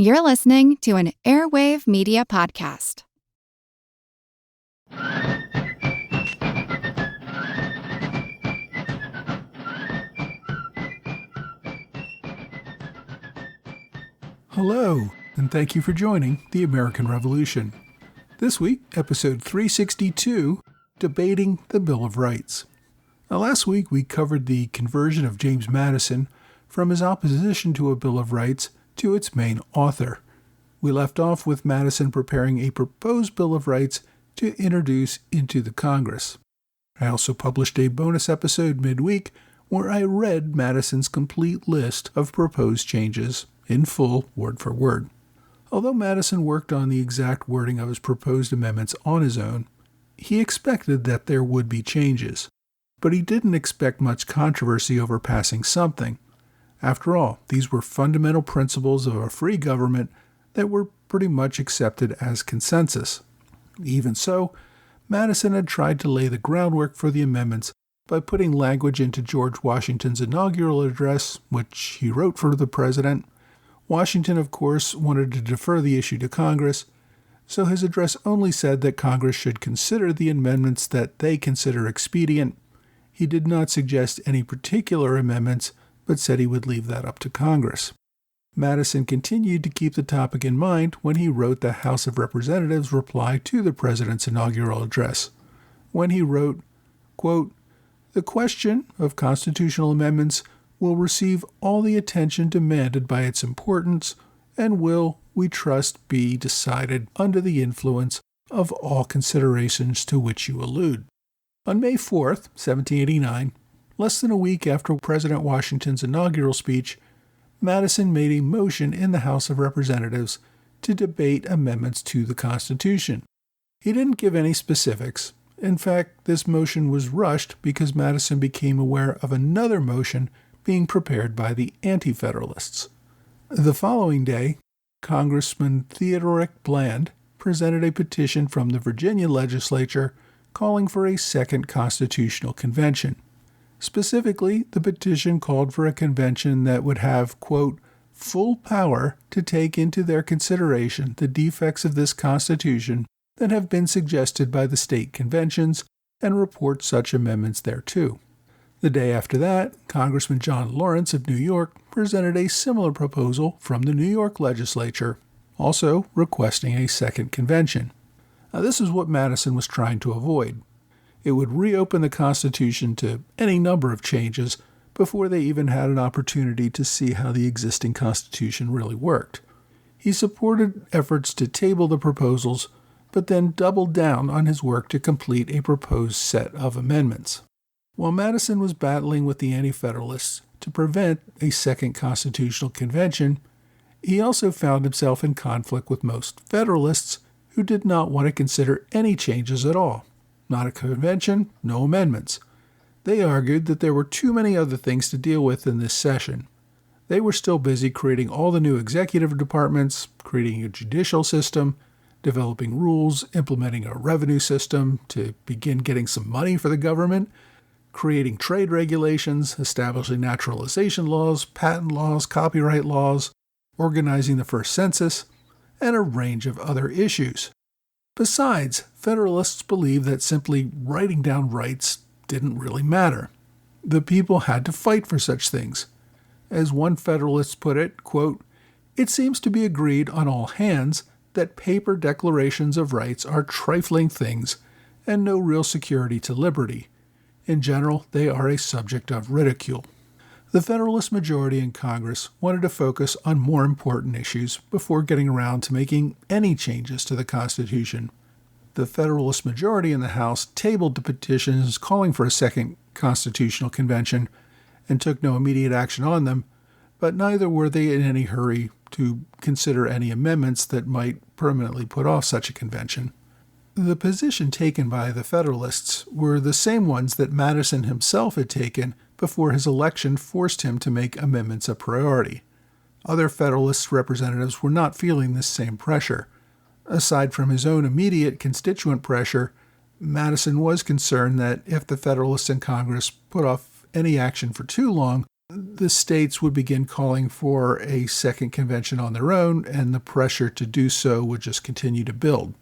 You're listening to an Airwave Media Podcast. Hello, and thank you for joining the American Revolution. This week, episode 362, Debating the Bill of Rights. Now, last week we covered the conversion of James Madison from his opposition to a Bill of Rights to its main author. We left off with Madison preparing a proposed Bill of Rights to introduce into the Congress. I also published a bonus episode midweek where I read Madison's complete list of proposed changes in full, word for word. Although Madison worked on the exact wording of his proposed amendments on his own, he expected that there would be changes, but he didn't expect much controversy over passing something. After all, these were fundamental principles of a free government that were pretty much accepted as consensus. Even so, Madison had tried to lay the groundwork for the amendments by putting language into George Washington's inaugural address, which he wrote for the president. Washington, of course, wanted to defer the issue to Congress, so his address only said that Congress should consider the amendments that they consider expedient. He did not suggest any particular amendments, but said he would leave that up to Congress. Madison continued to keep the topic in mind when he wrote the House of Representatives' reply to the president's inaugural address, when he wrote, quote, "The question of constitutional amendments will receive all the attention demanded by its importance and will, we trust, be decided under the influence of all considerations to which you allude." On May 4th, 1789, less than a week after President Washington's inaugural speech, Madison made a motion in the House of Representatives to debate amendments to the Constitution. He didn't give any specifics. In fact, this motion was rushed because Madison became aware of another motion being prepared by the anti-federalists. The following day, Congressman Theodoric Bland presented a petition from the Virginia legislature calling for a second constitutional convention. Specifically, the petition called for a convention that would have, quote, "full power to take into their consideration the defects of this Constitution that have been suggested by the state conventions and report such amendments thereto." The day after that, Congressman John Lawrence of New York presented a similar proposal from the New York legislature, also requesting a second convention. Now, this is what Madison was trying to avoid. It would reopen the Constitution to any number of changes before they even had an opportunity to see how the existing Constitution really worked. He supported efforts to table the proposals, but then doubled down on his work to complete a proposed set of amendments. While Madison was battling with the anti-federalists to prevent a second constitutional convention, he also found himself in conflict with most federalists who did not want to consider any changes at all. Not a convention, no amendments. They argued that there were too many other things to deal with in this session. They were still busy creating all the new executive departments, creating a judicial system, developing rules, implementing a revenue system to begin getting some money for the government, creating trade regulations, establishing naturalization laws, patent laws, copyright laws, organizing the first census, and a range of other issues. Besides, Federalists believed that simply writing down rights didn't really matter. The people had to fight for such things. As one Federalist put it, quote, "It seems to be agreed on all hands that paper declarations of rights are trifling things and no real security to liberty. In general, they are a subject of ridicule." The Federalist majority in Congress wanted to focus on more important issues before getting around to making any changes to the Constitution. The Federalist majority in the House tabled the petitions calling for a second constitutional convention and took no immediate action on them, but neither were they in any hurry to consider any amendments that might permanently put off such a convention. The position taken by the Federalists were the same ones that Madison himself had taken before his election forced him to make amendments a priority. Other Federalist representatives were not feeling this same pressure. Aside from his own immediate constituent pressure, Madison was concerned that if the Federalists in Congress put off any action for too long, the states would begin calling for a second convention on their own, and the pressure to do so would just continue to build.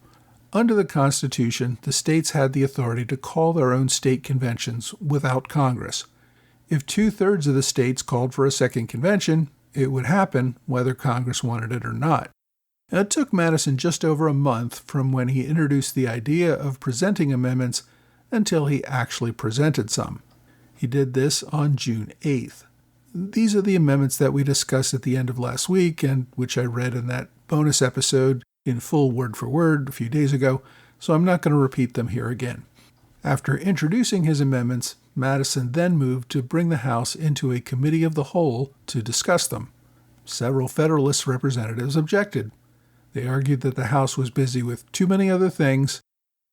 Under the Constitution, the states had the authority to call their own state conventions without Congress. If 2/3 of the states called for a second convention, it would happen whether Congress wanted it or not. Now, it took Madison just over a month from when he introduced the idea of presenting amendments until he actually presented some. He did this on June 8th. These are the amendments that we discussed at the end of last week and which I read in that bonus episode in full word for word a few days ago, so I'm not going to repeat them here again. After introducing his amendments, Madison then moved to bring the House into a committee of the whole to discuss them. Several Federalist representatives objected. They argued that the House was busy with too many other things.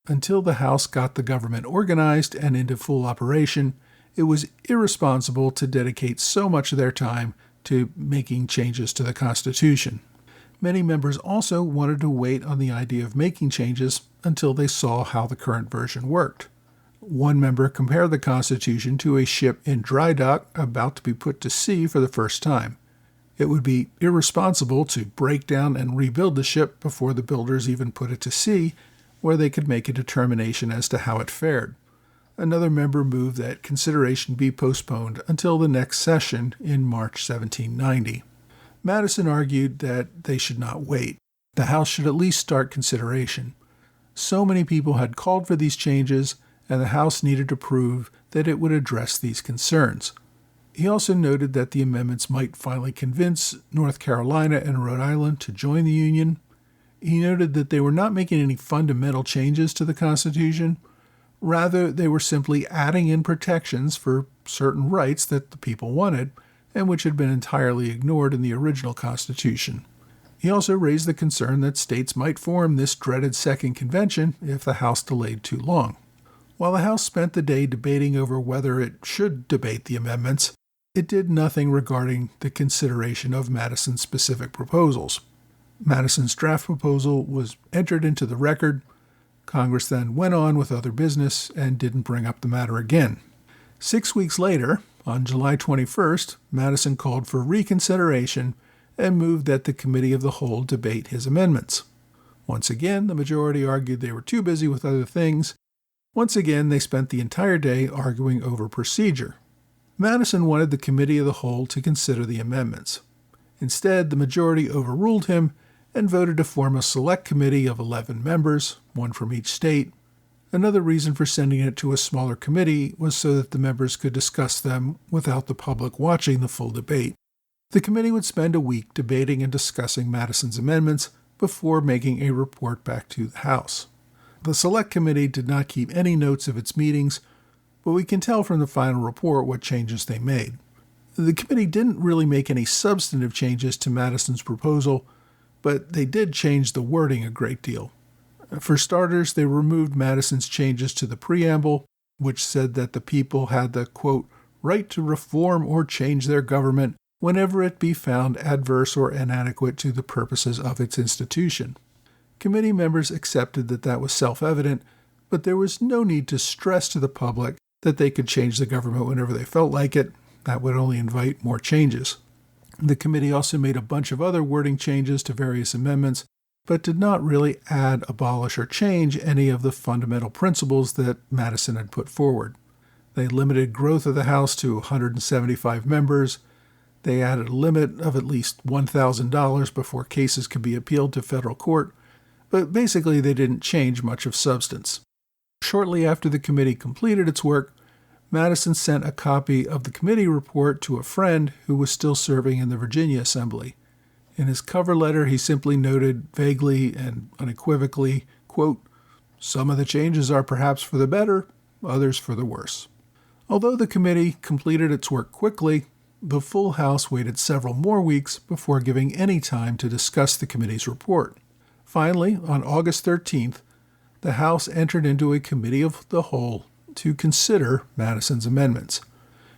Until the House got the government organized and into full operation, it was irresponsible to dedicate so much of their time to making changes to the Constitution. Many members also wanted to wait on the idea of making changes until they saw how the current version worked. One member compared the Constitution to a ship in dry dock about to be put to sea for the first time. It would be irresponsible to break down and rebuild the ship before the builders even put it to sea, where they could make a determination as to how it fared. Another member moved that consideration be postponed until the next session in March 1790. Madison argued that they should not wait. The House should at least start consideration. So many people had called for these changes, and the House needed to prove that it would address these concerns. He also noted that the amendments might finally convince North Carolina and Rhode Island to join the Union. He noted that they were not making any fundamental changes to the Constitution. Rather, they were simply adding in protections for certain rights that the people wanted, and which had been entirely ignored in the original Constitution. He also raised the concern that states might form this dreaded second convention if the House delayed too long. While the House spent the day debating over whether it should debate the amendments, it did nothing regarding the consideration of Madison's specific proposals. Madison's draft proposal was entered into the record. Congress then went on with other business and didn't bring up the matter again. 6 weeks later, on July 21st, Madison called for reconsideration and moved that the Committee of the Whole debate his amendments. Once again, the majority argued they were too busy with other things. Once again, they spent the entire day arguing over procedure. Madison wanted the Committee of the Whole to consider the amendments. Instead, the majority overruled him and voted to form a select committee of 11 members, one from each state. Another reason for sending it to a smaller committee was so that the members could discuss them without the public watching the full debate. The committee would spend a week debating and discussing Madison's amendments before making a report back to the House. The Select Committee did not keep any notes of its meetings, but we can tell from the final report what changes they made. The committee didn't really make any substantive changes to Madison's proposal, but they did change the wording a great deal. For starters, they removed Madison's changes to the preamble, which said that the people had the, quote, right to reform or change their government whenever it be found adverse or inadequate to the purposes of its institution. Committee members accepted that that was self-evident, but there was no need to stress to the public that they could change the government whenever they felt like it. That would only invite more changes. The committee also made a bunch of other wording changes to various amendments, but did not really add, abolish, or change any of the fundamental principles that Madison had put forward. They limited growth of the House to 175 members. They added a limit of at least $1,000 before cases could be appealed to federal court, but basically they didn't change much of substance. Shortly after the committee completed its work, Madison sent a copy of the committee report to a friend who was still serving in the Virginia Assembly. In his cover letter, he simply noted vaguely and unequivocally, quote, some of the changes are perhaps for the better, others for the worse. Although the committee completed its work quickly, the full House waited several more weeks before giving any time to discuss the committee's report. Finally, on August 13th, the House entered into a committee of the whole to consider Madison's amendments.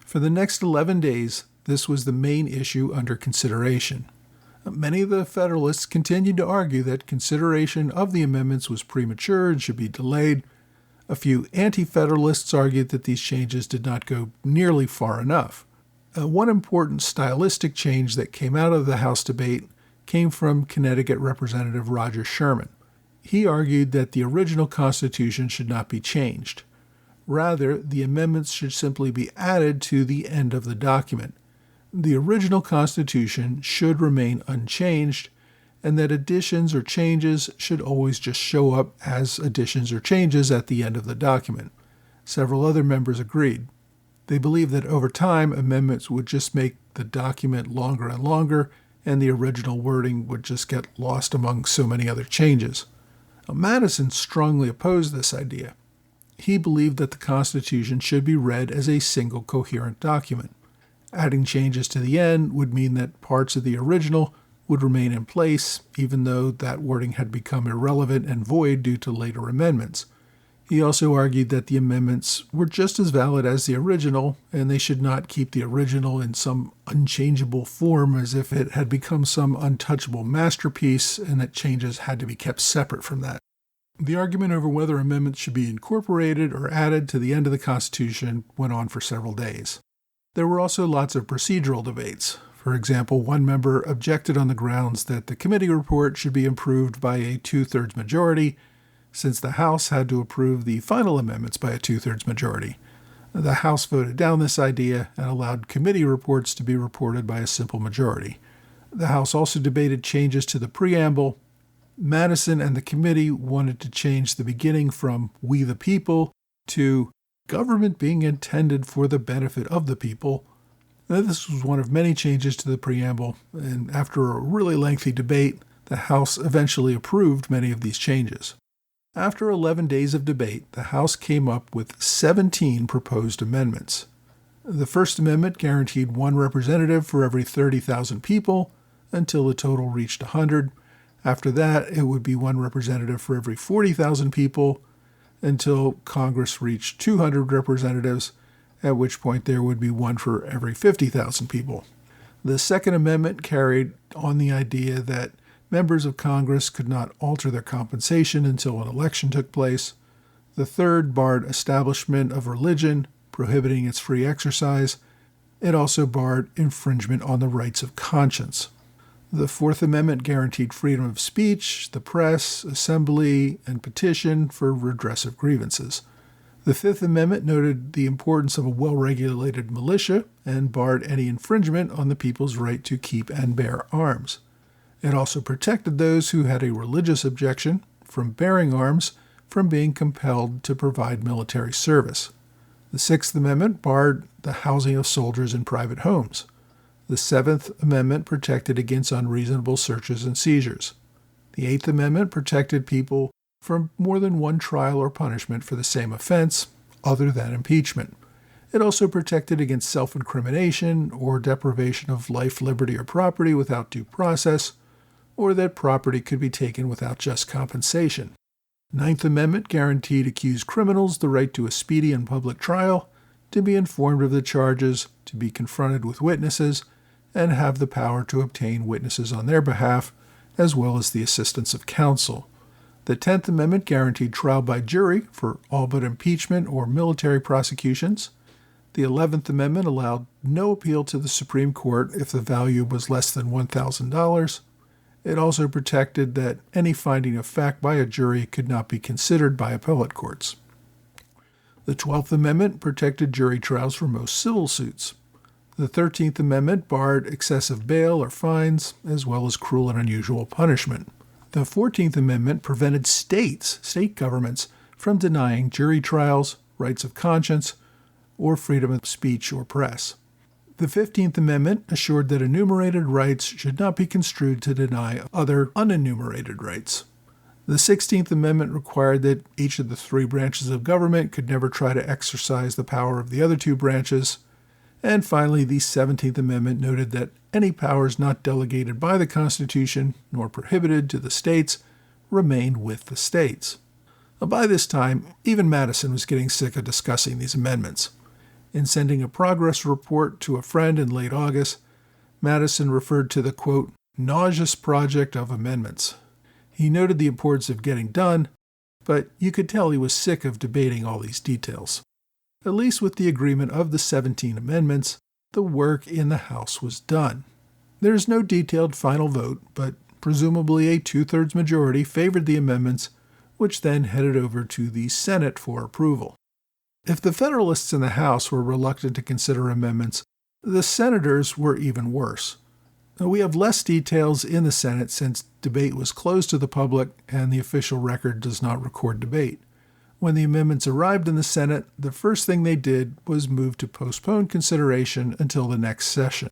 For the next 11 days, this was the main issue under consideration. Many of the Federalists continued to argue that consideration of the amendments was premature and should be delayed. A few anti-Federalists argued that these changes did not go nearly far enough. One important stylistic change that came out of the House debate came from Connecticut Representative Roger Sherman. He argued that the original Constitution should not be changed. Rather, the amendments should simply be added to the end of the document. The original Constitution should remain unchanged, and that additions or changes should always just show up as additions or changes at the end of the document. Several other members agreed. They believed that over time, amendments would just make the document longer and longer, and the original wording would just get lost among so many other changes. Madison strongly opposed this idea. He believed that the Constitution should be read as a single coherent document. Adding changes to the end would mean that parts of the original would remain in place, even though that wording had become irrelevant and void due to later amendments. He also argued that the amendments were just as valid as the original, and they should not keep the original in some unchangeable form as if it had become some untouchable masterpiece, and that changes had to be kept separate from that. The argument over whether amendments should be incorporated or added to the end of the Constitution went on for several days. There were also lots of procedural debates. For example, one member objected on the grounds that the committee report should be approved by a 2/3 majority, since the House had to approve the final amendments by a 2/3 majority. The House voted down this idea and allowed committee reports to be reported by a simple majority. The House also debated changes to the preamble. Madison and the committee wanted to change the beginning from "we the people" to "government being intended for the benefit of the people." Now, this was one of many changes to the preamble, and after a really lengthy debate, the House eventually approved many of these changes. After 11 days of debate, the House came up with 17 proposed amendments. The First Amendment guaranteed one representative for every 30,000 people until the total reached 100. After that, it would be one representative for every 40,000 people until Congress reached 200 representatives, at which point there would be one for every 50,000 people. The Second Amendment carried on the idea that members of Congress could not alter their compensation until an election took place. The Third barred establishment of religion, prohibiting its free exercise. It also barred infringement on the rights of conscience. The Fourth Amendment guaranteed freedom of speech, the press, assembly, and petition for redress of grievances. The Fifth Amendment noted the importance of a well-regulated militia and barred any infringement on the people's right to keep and bear arms. It also protected those who had a religious objection from bearing arms from being compelled to provide military service. The Sixth Amendment barred the housing of soldiers in private homes. The Seventh Amendment protected against unreasonable searches and seizures. The Eighth Amendment protected people from more than one trial or punishment for the same offense, other than impeachment. It also protected against self-incrimination or deprivation of life, liberty, or property without due process, or that property could be taken without just compensation. Ninth Amendment guaranteed accused criminals the right to a speedy and public trial, to be informed of the charges, to be confronted with witnesses, and have the power to obtain witnesses on their behalf, as well as the assistance of counsel. The 10th Amendment guaranteed trial by jury for all but impeachment or military prosecutions. The 11th Amendment allowed no appeal to the Supreme Court if the value was less than $1,000. It also protected that any finding of fact by a jury could not be considered by appellate courts. The 12th Amendment protected jury trials for most civil suits. The 13th Amendment barred excessive bail or fines, as well as cruel and unusual punishment. The 14th Amendment prevented state governments, from denying jury trials, rights of conscience, or freedom of speech or press. The 15th Amendment assured that enumerated rights should not be construed to deny other unenumerated rights. The 16th Amendment required that each of the three branches of government could never try to exercise the power of the other two branches. And finally, the 17th Amendment noted that any powers not delegated by the Constitution nor prohibited to the states remained with the states. By this time, even Madison was getting sick of discussing these amendments. In sending a progress report to a friend in late August, Madison referred to the, quote, nauseous project of amendments. He noted the importance of getting done, but you could tell he was sick of debating all these details. At least with the agreement of the 17 amendments, the work in the House was done. There is no detailed final vote, but presumably a 2/3 majority favored the amendments, which then headed over to the Senate for approval. If the Federalists in the House were reluctant to consider amendments, the senators were even worse. We have less details in the Senate since debate was closed to the public and the official record does not record debate. When the amendments arrived in the Senate, the first thing they did was move to postpone consideration until the next session.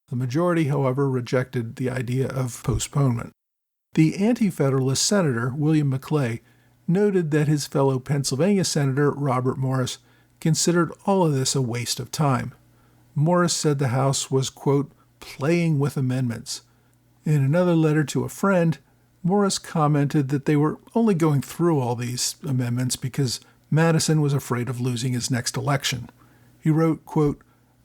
The majority, however, rejected the idea of postponement. The anti-federalist senator, William Maclay, noted that his fellow Pennsylvania Senator, Robert Morris, considered all of this a waste of time. Morris said the House was, quote, playing with amendments. In another letter to a friend, Morris commented that they were only going through all these amendments because Madison was afraid of losing his next election. He wrote, quote,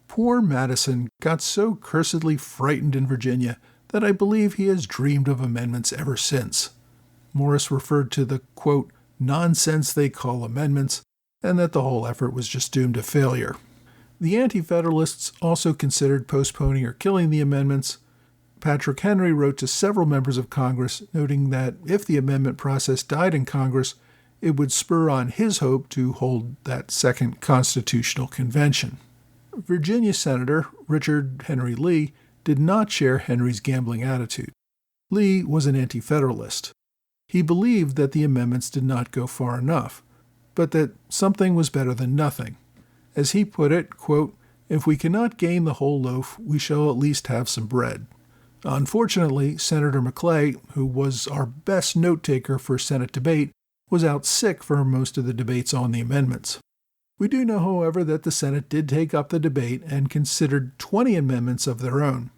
poor Madison got so cursedly frightened in Virginia that I believe he has dreamed of amendments ever since. Morris referred to the, quote, nonsense they call amendments, and that the whole effort was just doomed to failure. The anti-federalists also considered postponing or killing the amendments. Patrick Henry wrote to several members of Congress, noting that if the amendment process died in Congress, it would spur on his hope to hold that second constitutional convention. Virginia Senator Richard Henry Lee did not share Henry's gambling attitude. Lee was an anti-federalist. He believed that the amendments did not go far enough, but that something was better than nothing. As he put it, quote, if we cannot gain the whole loaf, we shall at least have some bread. Unfortunately, Senator Maclay, who was our best note-taker for Senate debate, was out sick for most of the debates on the amendments. We do know, however, that the Senate did take up the debate and considered 20 amendments of their own.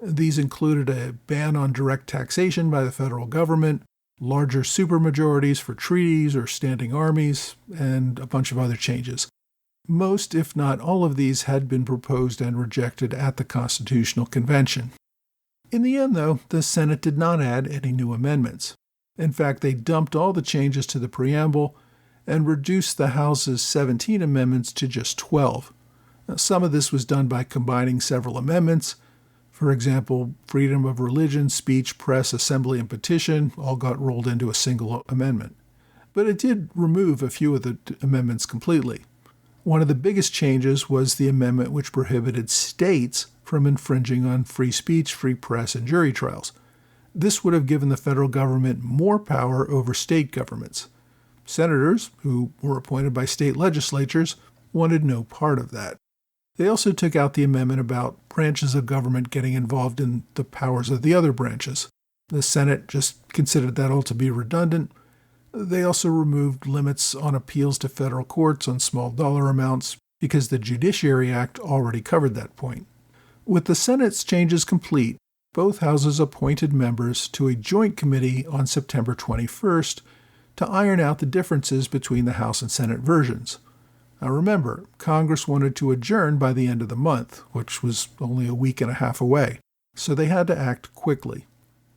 These included a ban on direct taxation by the federal government, larger supermajorities for treaties or standing armies, and a bunch of other changes. Most, if not all of these, had been proposed and rejected at the Constitutional Convention. In the end, though, the Senate did not add any new amendments. In fact, they dumped all the changes to the preamble and reduced the House's 17 amendments to just 12. Now, some of this was done by combining several amendments. For example, freedom of religion, speech, press, assembly, and petition all got rolled into a single amendment. But it did remove a few of the amendments completely. One of the biggest changes was the amendment which prohibited states from infringing on free speech, free press, and jury trials. This would have given the federal government more power over state governments. Senators, who were appointed by state legislatures, wanted no part of that. They also took out the amendment about branches of government getting involved in the powers of the other branches. The Senate just considered that all to be redundant. They also removed limits on appeals to federal courts on small dollar amounts because the Judiciary Act already covered that point. With the Senate's changes complete, both houses appointed members to a joint committee on September 21st to iron out the differences between the House and Senate versions. Now remember, Congress wanted to adjourn by the end of the month, which was only a week and a half away, so they had to act quickly.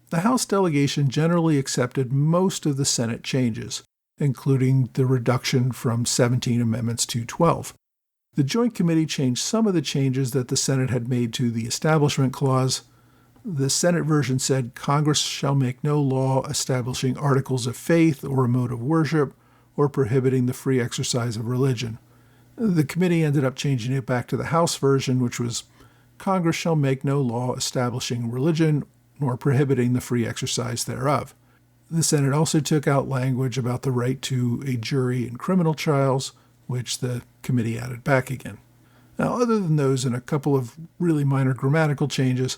The House delegation generally accepted most of the Senate changes, including the reduction from 17 amendments to 12. The Joint Committee changed some of the changes that the Senate had made to the Establishment Clause. The Senate version said Congress shall make no law establishing articles of faith or a mode of worship or prohibiting the free exercise of religion. The committee ended up changing it back to the House version, which was Congress shall make no law establishing religion nor prohibiting the free exercise thereof. The Senate also took out language about the right to a jury in criminal trials, which the committee added back again. Now, other than those and a couple of really minor grammatical changes,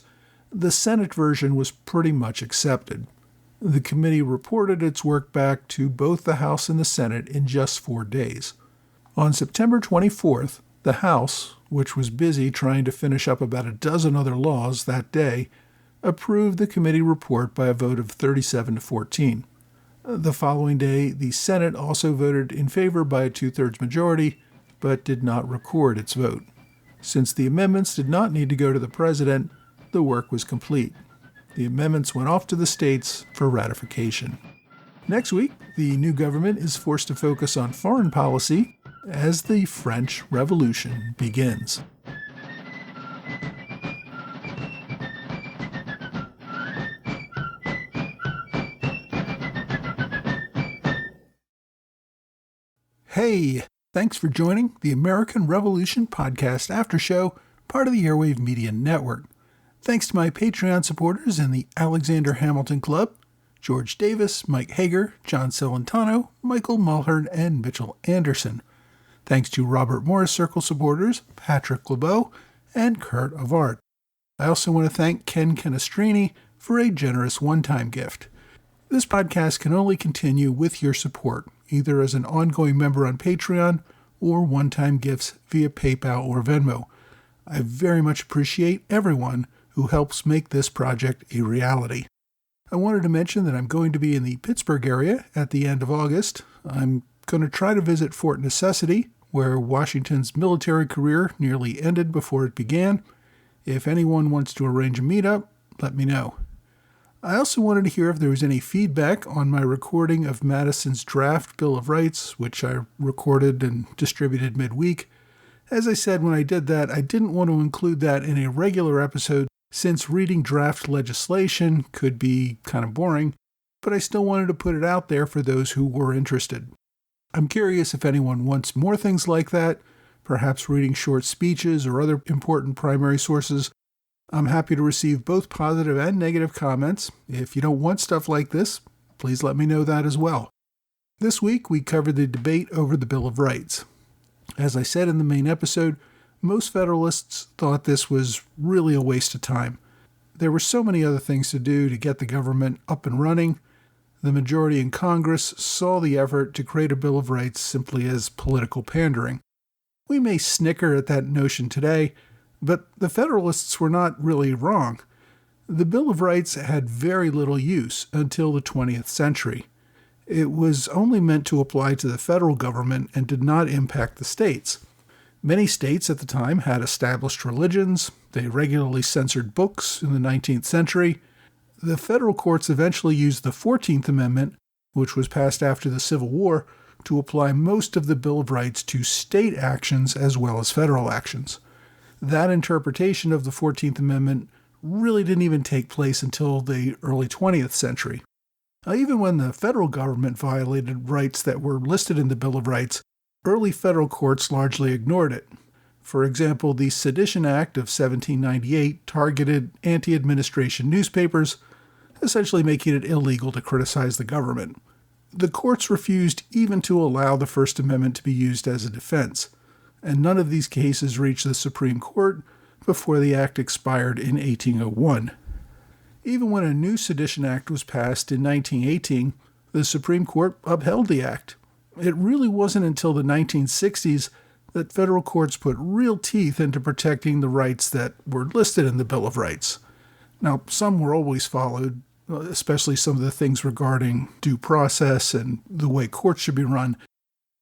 the Senate version was pretty much accepted. The committee reported its work back to both the House and the Senate in just 4 days. On September 24th, the House, which was busy trying to finish up about a dozen other laws that day, approved the committee report by a vote of 37 to 14. The following day, the Senate also voted in favor by a 2/3 majority, but did not record its vote. Since the amendments did not need to go to the president, the work was complete. The amendments went off to the states for ratification. Next week, the new government is forced to focus on foreign policy as the French Revolution begins. Hey, thanks for joining the American Revolution Podcast After Show, part of the Airwave Media Network. Thanks to my Patreon supporters in the Alexander Hamilton Club, George Davis, Mike Hager, John Celentano, Michael Mulhern, and Mitchell Anderson. Thanks to Robert Morris Circle supporters, Patrick LeBeau, and Kurt of Art. I also want to thank Ken Canestrini for a generous one-time gift. This podcast can only continue with your support, either as an ongoing member on Patreon or one-time gifts via PayPal or Venmo. I very much appreciate everyone who helps make this project a reality. I wanted to mention that I'm going to be in the Pittsburgh area at the end of August. I'm going to try to visit Fort Necessity, where Washington's military career nearly ended before it began. If anyone wants to arrange a meetup, let me know. I also wanted to hear if there was any feedback on my recording of Madison's draft Bill of Rights, which I recorded and distributed midweek. As I said when I did that, I didn't want to include that in a regular episode since reading draft legislation could be kind of boring, but I still wanted to put it out there for those who were interested. I'm curious if anyone wants more things like that, perhaps reading short speeches or other important primary sources. I'm happy to receive both positive and negative comments. If you don't want stuff like this, please let me know that as well. This week, we covered the debate over the Bill of Rights. As I said in the main episode, most Federalists thought this was really a waste of time. There were so many other things to do to get the government up and running. The majority in Congress saw the effort to create a Bill of Rights simply as political pandering. We may snicker at that notion today, but the Federalists were not really wrong. The Bill of Rights had very little use until the 20th century. It was only meant to apply to the federal government and did not impact the states. Many states at the time had established religions. They regularly censored books in the 19th century. The federal courts eventually used the 14th Amendment, which was passed after the Civil War, to apply most of the Bill of Rights to state actions as well as federal actions. That interpretation of the 14th Amendment really didn't even take place until the early 20th century. Even when the federal government violated rights that were listed in the Bill of Rights, early federal courts largely ignored it. For example, the Sedition Act of 1798 targeted anti-administration newspapers, essentially making it illegal to criticize the government. The courts refused even to allow the First Amendment to be used as a defense, and none of these cases reached the Supreme Court before the act expired in 1801. Even when a new Sedition Act was passed in 1918, the Supreme Court upheld the act. It really wasn't until the 1960s that federal courts put real teeth into protecting the rights that were listed in the Bill of Rights. Now, some were always followed, especially some of the things regarding due process and the way courts should be run.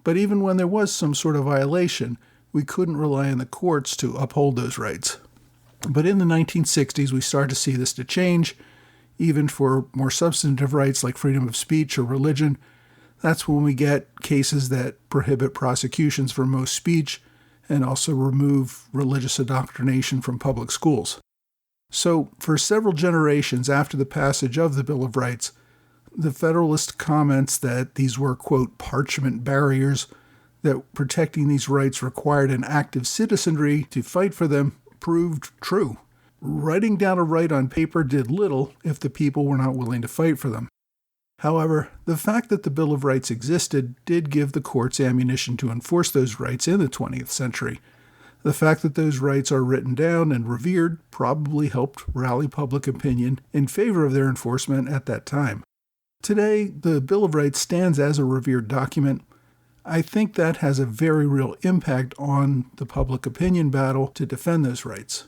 But even when there was some sort of violation, we couldn't rely on the courts to uphold those rights. But in the 1960s, we started to see this to change, even for more substantive rights like freedom of speech or religion. That's when we get cases that prohibit prosecutions for most speech and also remove religious indoctrination from public schools. So, for several generations after the passage of the Bill of Rights, the Federalist comments that these were, quote, parchment barriers, that protecting these rights required an active citizenry to fight for them, proved true. Writing down a right on paper did little if the people were not willing to fight for them. However, the fact that the Bill of Rights existed did give the courts ammunition to enforce those rights in the 20th century. The fact that those rights are written down and revered probably helped rally public opinion in favor of their enforcement at that time. Today, the Bill of Rights stands as a revered document. I think that has a very real impact on the public opinion battle to defend those rights.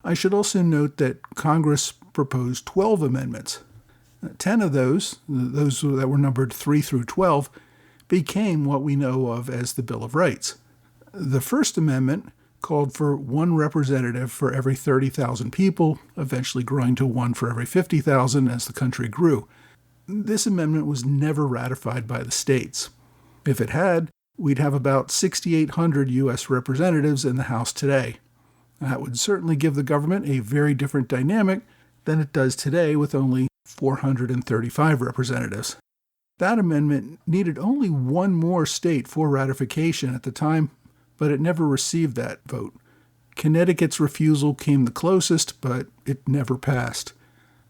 I should also note that Congress proposed 12 amendments. 10 of those that were numbered 3 through 12, became what we know of as the Bill of Rights. The First Amendment called for one representative for every 30,000 people, eventually growing to one for every 50,000 as the country grew. This amendment was never ratified by the states. If it had, we'd have about 6,800 U.S. representatives in the House today. That would certainly give the government a very different dynamic than it does today with only 435 representatives. That amendment needed only one more state for ratification at the time, but it never received that vote. Connecticut's refusal came the closest, but it never passed.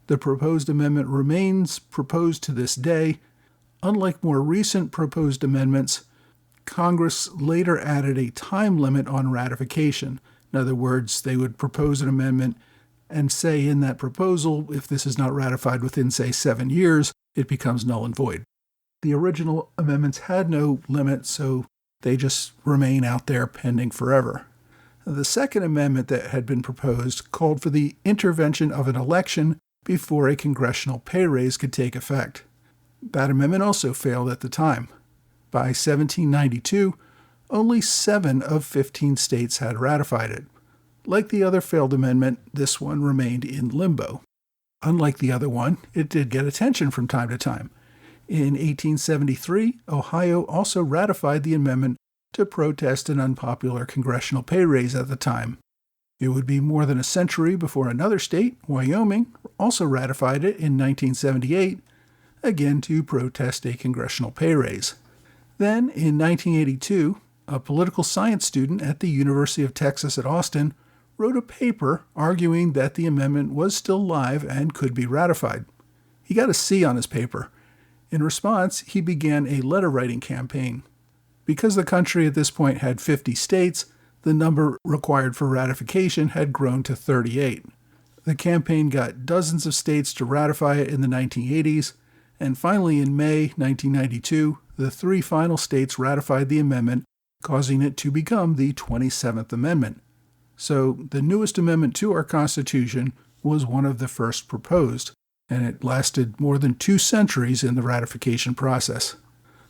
The proposed amendment remains proposed to this day. Unlike more recent proposed amendments, Congress later added a time limit on ratification. In other words, they would propose an amendment and say in that proposal, if this is not ratified within, say, 7 years, it becomes null and void. The original amendments had no limit, so they just remain out there pending forever. The second amendment that had been proposed called for the intervention of an election before a congressional pay raise could take effect. That amendment also failed at the time. By 1792, only 7 of 15 states had ratified it. Like the other failed amendment, this one remained in limbo. Unlike the other one, it did get attention from time to time. In 1873, Ohio also ratified the amendment to protest an unpopular congressional pay raise at the time. It would be more than a century before another state, Wyoming, also ratified it in 1978, again to protest a congressional pay raise. Then, in 1982, a political science student at the University of Texas at Austin wrote a paper arguing that the amendment was still live and could be ratified. He got a C on his paper. In response, he began a letter-writing campaign. Because the country at this point had 50 states, the number required for ratification had grown to 38. The campaign got dozens of states to ratify it in the 1980s, and finally in May 1992, the 3 final states ratified the amendment, causing it to become the 27th Amendment. So the newest amendment to our Constitution was one of the first proposed, and it lasted more than 2 centuries in the ratification process.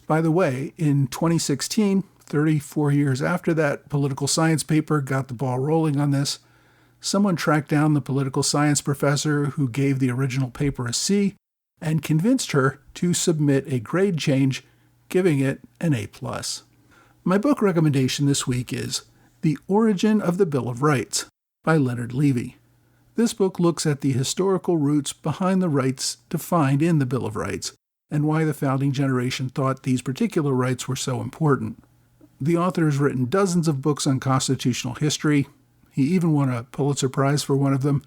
By the way, in 2016, 34 years after that political science paper got the ball rolling on this, someone tracked down the political science professor who gave the original paper a C and convinced her to submit a grade change, giving it an A+. My book recommendation this week is The Origin of the Bill of Rights by Leonard Levy. This book looks at the historical roots behind the rights defined in the Bill of Rights and why the founding generation thought these particular rights were so important. The author has written dozens of books on constitutional history. He even won a Pulitzer Prize for one of them.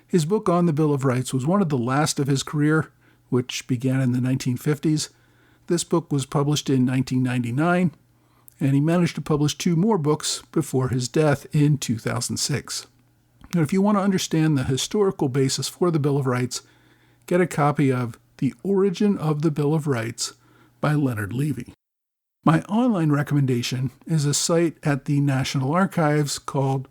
His book on the Bill of Rights was one of the last of his career, which began in the 1950s. This book was published in 1999, and he managed to publish 2 more books before his death in 2006. Now, if you want to understand the historical basis for the Bill of Rights, get a copy of The Origin of the Bill of Rights by Leonard Levy. My online recommendation is a site at the National Archives called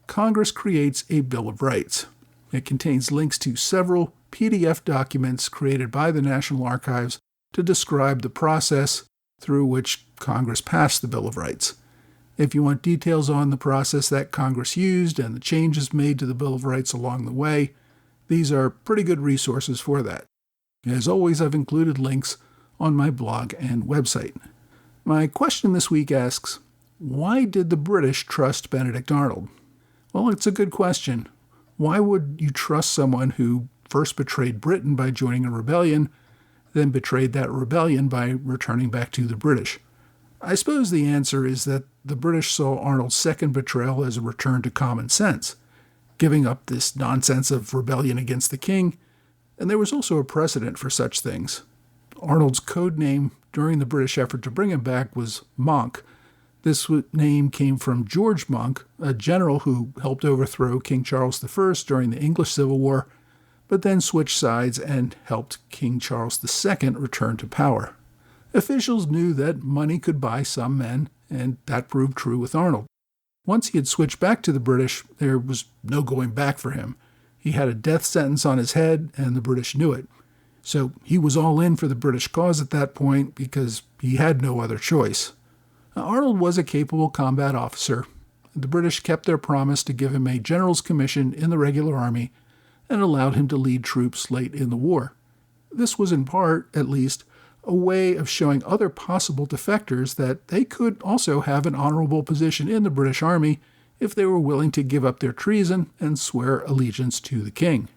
Congress Creates a Bill of Rights. It contains links to several PDF documents created by the National Archives to describe the process through which Congress passed the Bill of Rights. If you want details on the process that Congress used and the changes made to the Bill of Rights along the way, these are pretty good resources for that. As always, I've included links on my blog and website. My question this week asks, why did the British trust Benedict Arnold? Well, it's a good question. Why would you trust someone who first betrayed Britain by joining a rebellion, then betrayed that rebellion by returning back to the British? I suppose the answer is that the British saw Arnold's second betrayal as a return to common sense, giving up this nonsense of rebellion against the king, and there was also a precedent for such things. Arnold's code name during the British effort to bring him back was Monk. This name came from George Monk, a general who helped overthrow King Charles I during the English Civil War, but then switched sides and helped King Charles II return to power. Officials knew that money could buy some men, and that proved true with Arnold. Once he had switched back to the British, there was no going back for him. He had a death sentence on his head, and the British knew it. So he was all in for the British cause at that point because he had no other choice. Now, Arnold was a capable combat officer. The British kept their promise to give him a general's commission in the regular army and allowed him to lead troops late in the war. This was in part, at least, a way of showing other possible defectors that they could also have an honorable position in the British Army if they were willing to give up their treason and swear allegiance to the king.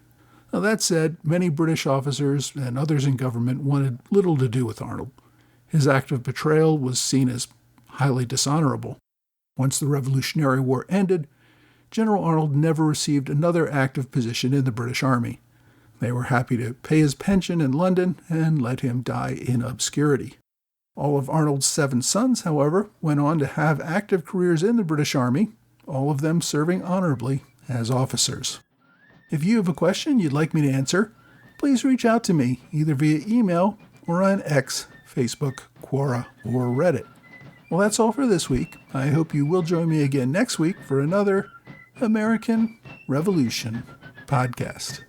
Now, that said, many British officers and others in government wanted little to do with Arnold. His act of betrayal was seen as highly dishonorable. Once the Revolutionary War ended, General Arnold never received another active position in the British Army. They were happy to pay his pension in London and let him die in obscurity. All of Arnold's 7 sons, however, went on to have active careers in the British Army, all of them serving honorably as officers. If you have a question you'd like me to answer, please reach out to me, either via email or on X, Facebook, Quora, or Reddit. Well, that's all for this week. I hope you will join me again next week for another American Revolution podcast.